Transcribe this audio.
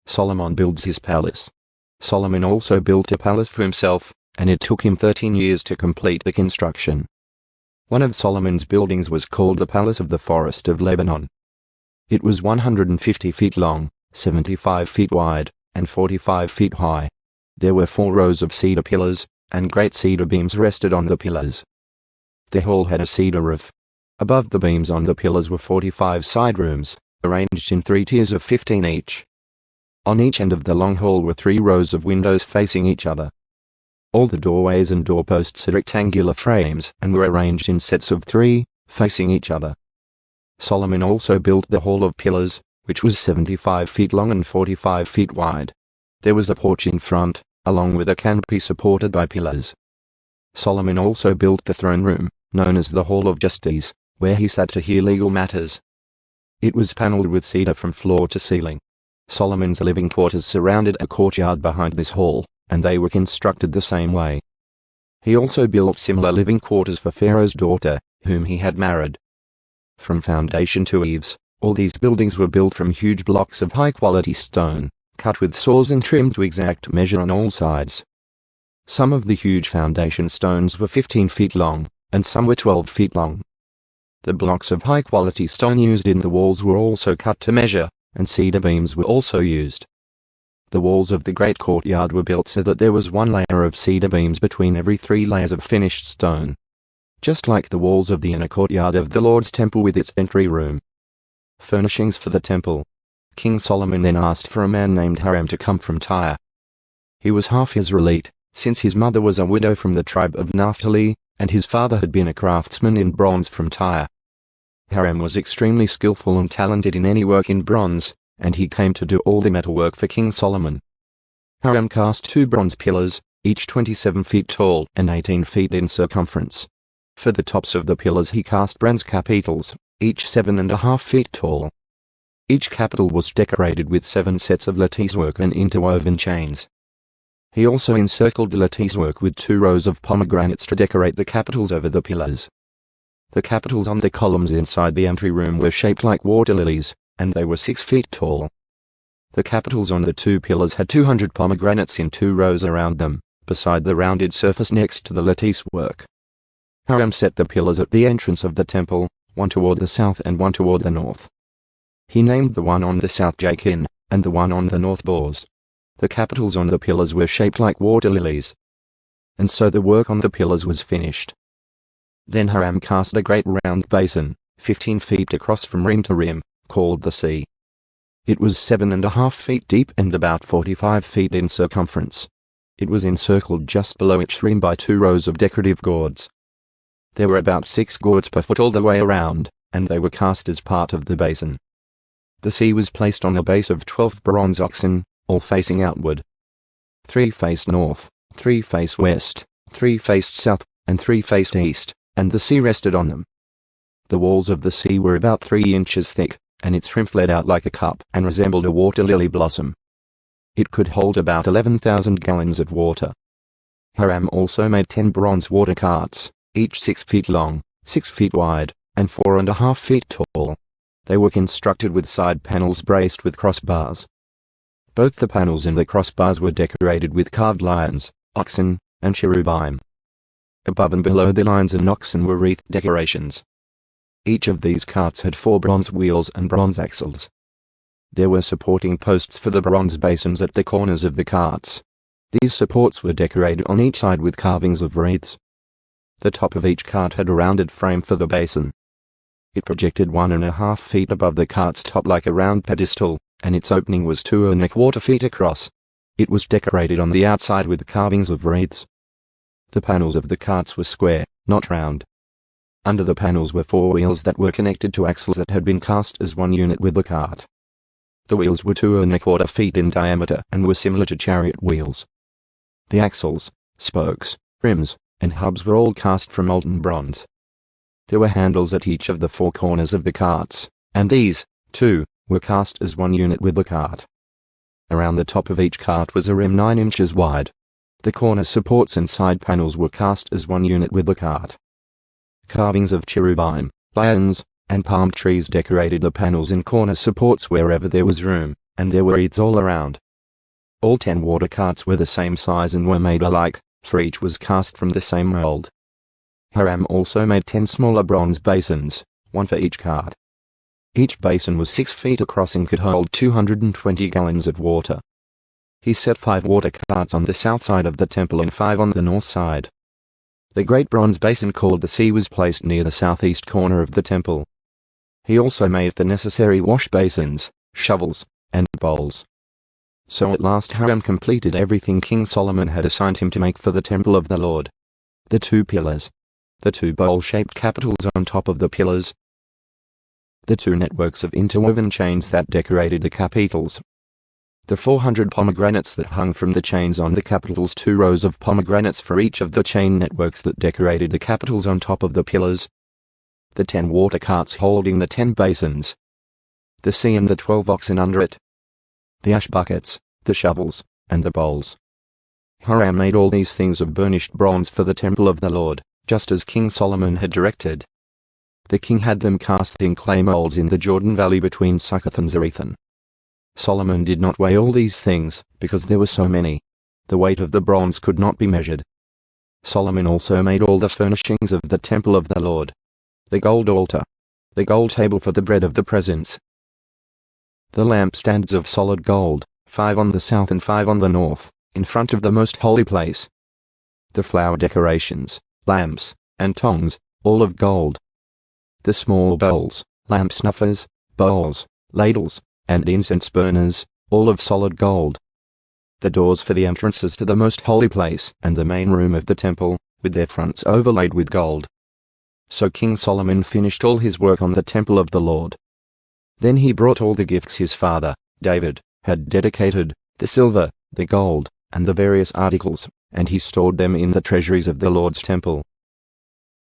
Solomon builds his palace. Solomon also built a palace for himself, and it took him 13 years to complete the construction. One of Solomon's buildings was called the Palace of the Forest of Lebanon. It was 150 feet long, 75 feet wide, and 45 feet high. There were 4 rows of cedar pillars, and great cedar beams rested on the pillars. The hall had a cedar roof. Above the beams on the pillars were 45 side rooms, arranged in 3 tiers of 15 each. On each end of the long hall were 3 rows of windows facing each other. All the doorways and doorposts had rectangular frames and were arranged in sets of 3, facing each other. Solomon also built the Hall of Pillars, which was 75 feet long and 45 feet wide. There was a porch in front, along with a canopy supported by pillars. Solomon also built the throne room, known as the Hall of Justice, where he sat to hear legal matters. It was paneled with cedar from floor to ceiling. Solomon's living quarters surrounded a courtyard behind this hall, and they were constructed the same way. He also built similar living quarters for Pharaoh's daughter, whom he had married. From foundation to eaves, all these buildings were built from huge blocks of high-quality stone, cut with saws and trimmed to exact measure on all sides. Some of the huge foundation stones were 15 feet long, and some were 12 feet long. The blocks of high-quality stone used in the walls were also cut to measure, and cedar beams were also used. The walls of the great courtyard were built so that there was 1 layer of cedar beams between every 3 layers of finished stone. Just like the walls of the inner courtyard of the Lord's temple with its entry room. Furnishings for the temple. King Solomon then asked for a man named Hiram to come from Tyre. He was half Israelite, since his mother was a widow from the tribe of Naphtali, and his father had been a craftsman in bronze from Tyre. Hiram was extremely skillful and talented in any work in bronze, and he came to do all the metalwork for King Solomon. Hiram cast 2 bronze pillars, each 27 feet tall and 18 feet in circumference. For the tops of the pillars he cast bronze capitals, each 7.5 feet tall. Each capital was decorated with 7 sets of latticework and interwoven chains. He also encircled the latticework with 2 rows of pomegranates to decorate the capitals over the pillars. The capitals on the columns inside the entry room were shaped like water lilies, and they were 6 feet tall. The capitals on the 2 pillars had 200 pomegranates in 2 rows around them, beside the rounded surface next to the lattice work. Hiram set the pillars at the entrance of the temple, 1 toward the south and 1 toward the north. He named the one on the south Jachin, and the one on the north Boaz. The capitals on the pillars were shaped like water lilies. And so the work on the pillars was finished. Then Hiram cast a great round basin, 15 feet across from rim to rim, called the sea. It was 7.5 feet deep and about 45 feet in circumference. It was encircled just below its rim by 2 rows of decorative gourds. There were about 6 gourds per foot all the way around, and they were cast as part of the basin. The sea was placed on a base of 12 bronze oxen, all facing outward. 3 faced north, 3 faced west, 3 faced south, and 3 faced east, and the sea rested on them. The walls of the sea were about 3 inches thick, and its rim fled out like a cup and resembled a water lily blossom. It could hold about 11,000 gallons of water. Hiram also made 10 bronze water carts, each 6 feet long, 6 feet wide, and 4.5 feet tall. They were constructed with side panels braced with crossbars. Both the panels and the crossbars were decorated with carved lions, oxen, and cherubim. Above and below the lions and oxen were wreath decorations. Each of these carts had 4 bronze wheels and bronze axles. There were supporting posts for the bronze basins at the corners of the carts. These supports were decorated on each side with carvings of wreaths. The top of each cart had a rounded frame for the basin. It projected 1.5 feet above the cart's top like a round pedestal, and its opening was 2.25 feet across. It was decorated on the outside with carvings of wreaths. The panels of the carts were square, not round. Under the panels were 4 wheels that were connected to axles that had been cast as one unit with the cart. The wheels were 2.25 feet in diameter and were similar to chariot wheels. The axles, spokes, rims, and hubs were all cast from molten bronze. There were handles at each of the 4 corners of the carts, and these, too, were cast as one unit with the cart. Around the top of each cart was a rim 9 inches wide. The corner supports and side panels were cast as one unit with the cart. Carvings of cherubim, lions, and palm trees decorated the panels and corner supports wherever there was room. and there were reeds all around. All 10 water carts were the same size and were made alike, for each was cast from the same mold. Hiram also made 10 smaller bronze basins, one for each cart. Each basin was 6 feet across and could hold 220 gallons of water. He set 5 water carts on the south side of the temple and 5 on the north side. The great bronze basin called the sea was placed near the southeast corner of the temple. He also made the necessary wash basins, shovels, and bowls. So at last Hiram completed everything King Solomon had assigned him to make for the temple of the Lord. The 2 pillars. The 2 bowl-shaped capitals on top of the pillars. The 2 networks of interwoven chains that decorated the capitals. The 400 pomegranates that hung from the chains on the capitals, 2 rows of pomegranates for each of the chain networks that decorated the capitals on top of the pillars. The 10 water carts holding the 10 basins. The sea and the 12 oxen under it. The ash buckets, the shovels, and the bowls. Hiram made all these things of burnished bronze for the temple of the Lord, just as King Solomon had directed. The king had them cast in clay molds in the Jordan Valley between Succoth and Zarethan. Solomon did not weigh all these things, because there were so many. The weight of the bronze could not be measured. Solomon also made all the furnishings of the temple of the Lord. The gold altar. The gold table for the bread of the presence. The lampstands of solid gold, 5 on the south and 5 on the north, in front of the most holy place. The flower decorations, lamps, and tongs, all of gold. The small bowls, lamp snuffers, bowls, ladles, and incense burners, all of solid gold. The doors for the entrances to the most holy place and the main room of the temple, with their fronts overlaid with gold. So King Solomon finished all his work on the temple of the Lord. Then he brought all the gifts his father, David, had dedicated, the silver, the gold, and the various articles, and he stored them in the treasuries of the Lord's temple.